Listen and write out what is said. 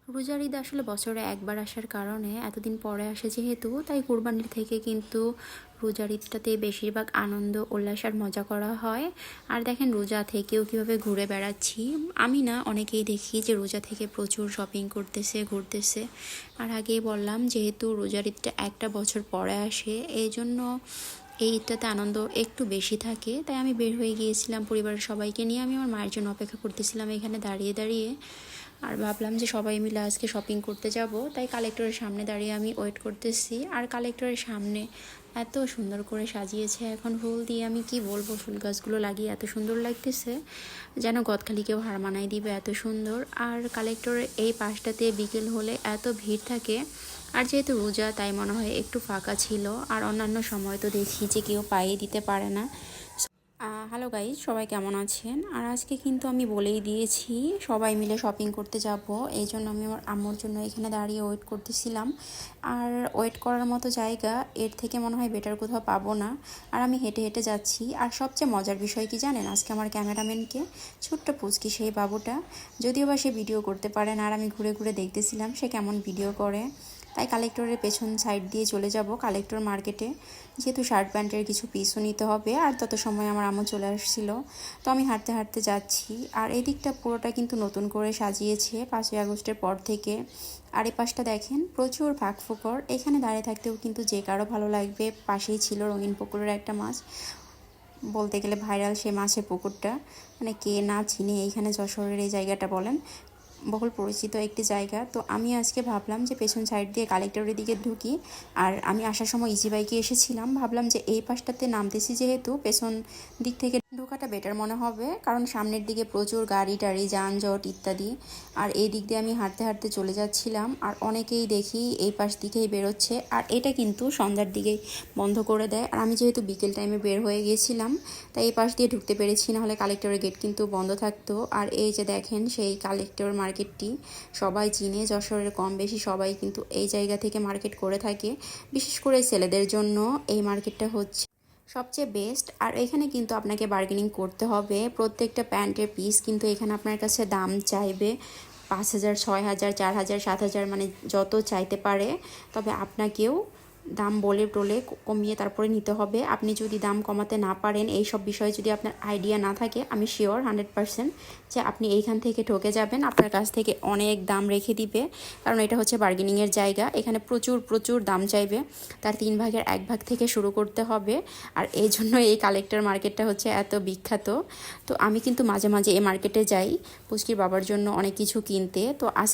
রোজার ঈদ আসলে বছরে একবার আসার কারণে এতদিন পরে আসে যেহেতু, তাই কোরবানির থেকে কিন্তু রোজার ঈদটাতে বেশিরভাগ আনন্দ উল্লাস আর মজা করা হয়। আর দেখেন রোজা থেকেও কীভাবে ঘুরে বেড়াচ্ছি। আমি না, অনেকেই দেখি যে রোজা থেকে প্রচুর শপিং করতেছে, ঘুরতেছে। আর আগেই বললাম, যেহেতু রোজার ঈদটা একটা বছর পরে আসে, এই জন্য এই ঈদটাতে আনন্দ একটু বেশি থাকে। তাই আমি বের হয়ে গিয়েছিলাম পরিবারের সবাইকে নিয়ে। আমি আমার মায়ের জন্য অপেক্ষা করতেছিলাম এখানে দাঁড়িয়ে দাঁড়িয়ে। আর ভাবলাম যে সবাই মিলে আজকে শপিং করতে যাব, তাই কালেক্টরের সামনে দাঁড়িয়ে আমি ওয়েট করতেছি। আর কালেক্টরের সামনে এত সুন্দর করে সাজিয়েছে এখন ফুল দিয়ে, আমি কি বলবো, ফুল গাছগুলো লাগিয়ে এত সুন্দর লাগতেছে, যেন গদখালিকেও হার মানাই দিবে, এত সুন্দর। আর কালেক্টরের এই পাশটাতে বিকেল হলে এত ভিড় থাকে। আর যেহেতু রোজা, তাই মনে হয় একটু ফাঁকা ছিল। আর অন্যান্য সময় তো দেখি যে কেউ পাইয়ে দিতে পারে না। হ্যালো গাইজ, সবাই কেমন আছেন? আর আজকে কিন্তু আমি বলেই দিয়েছি সবাই মিলে শপিং করতে যাব। এই জন্য আমি আমার আম্মুর জন্য এখানে দাঁড়িয়ে ওয়েট করতেছিলাম। আর ওয়েট করার মতো জায়গা এর থেকে মনে হয় বেটার কোথাও পাবো না। আর আমি হেঁটে হেঁটে যাচ্ছি। আর সবচেয়ে মজার বিষয় কি জানেন? আজকে আমার ক্যামেরাম্যানকে, ছোট্ট পুচকি সেই বাবুটা, যদিও বা সে ভিডিও করতে পারে না, আর আমি ঘুরে ঘুরে দেখতেছিলাম সে কেমন ভিডিও করে। তাই কালেক্টরের পেছন সাইড দিয়ে চলে যাব কালেক্টর মার্কেটে, যেহেতু শার্ট প্যান্টের কিছু পিসও নিতে হবে। আর তত সময় আমার আম্মু চলে আসছিল। তো আমি হাঁটতে হাঁটতে যাচ্ছি। আর এই দিকটা পুরোটা কিন্তু নতুন করে সাজিয়েছে 5ই আগস্টের পর থেকে। আর এই পাশটা দেখেন, প্রচুর ফাঁক ফোকর। এখানে দাঁড়িয়ে থাকতেও কিন্তু যে কারো ভালো লাগবে। পাশেই ছিল রঙিন পুকুরের একটা মাছ, বলতে গেলে ভাইরাল সে মাছের পুকুরটা। মানে কে না চিনে এইখানে যশোরের এই জায়গাটা, বলেন, বহুল পরিচিত একটি জায়গা। তো আমি আজকে ভাবলাম যে পেছন সাইড দিয়ে কালেক্টরের দিকে ঢুকি। আর আমি আসার সময় ইজি বাইকে এসেছিলাম, ভাবলাম যে এই পাশটাতে নামতেছি যেহেতু, পেছন দিক থেকে ঢোকাটা বেটার মনে হবে, কারণ সামনের দিকে প্রচুর গাড়ি টাড়ি, যানজট ইত্যাদি। আর এই দিক দিয়ে আমি হাঁটতে হাঁটতে চলে যাচ্ছিলাম। আর অনেকেই দেখি এই পাশ দিকেই বেরোচ্ছে। আর এটা কিন্তু সন্ধ্যার দিকেই বন্ধ করে দেয়। আর আমি যেহেতু বিকেল টাইমে বের হয়ে গিয়েছিলাম, তাই এই পাশ দিয়ে ঢুকতে পেরেছি, নাহলে কালেক্টরের গেট কিন্তু বন্ধ থাকতো। আর এই যে দেখেন সেই কালেক্টর মার্কেটটি সবাই চিনে, যশোরের কম বেশি সবাই কিন্তু এই জায়গা থেকে মার্কেট করে থাকে। বিশেষ করে ছেলেদের জন্য এই মার্কেটটা হচ্ছে সবচেয়ে বেস্ট। আর এখানে কিন্তু আপনাকে বার্গেনিং করতে হবে। প্রত্যেকটা প্যান্টের পিস কিন্তু এখানে আপনার কাছে দাম চাইবে 5,000, 6,000, 4,000, 7,000, মানে যত চাইতে পারে। তবে আপনাকেও দাম বলে টলে কমিয়ে তারপরে নিতে হবে। আপনি যদি দাম কমাতে না পারেন, এই সব বিষয়ে যদি আপনার আইডিয়া না থাকে, আমি শিওর 100% যে আপনি এইখান থেকে ঠকে যাবেন। আপনার কাছ থেকে অনেক দাম রেখে দিবে, কারণ এটা হচ্ছে বার্গেনিংয়ের জায়গা। এখানে প্রচুর প্রচুর দাম চাইবে, তার 3 ভাগের 1 ভাগ থেকে শুরু করতে হবে। আর এই জন্য এই কালেক্টর মার্কেটটা হচ্ছে এত বিখ্যাত। তো আমি কিন্তু মাঝে মাঝে এই মার্কেটে যাই পুচকির বাবার জন্য অনেক কিছু কিনতে। তো আজ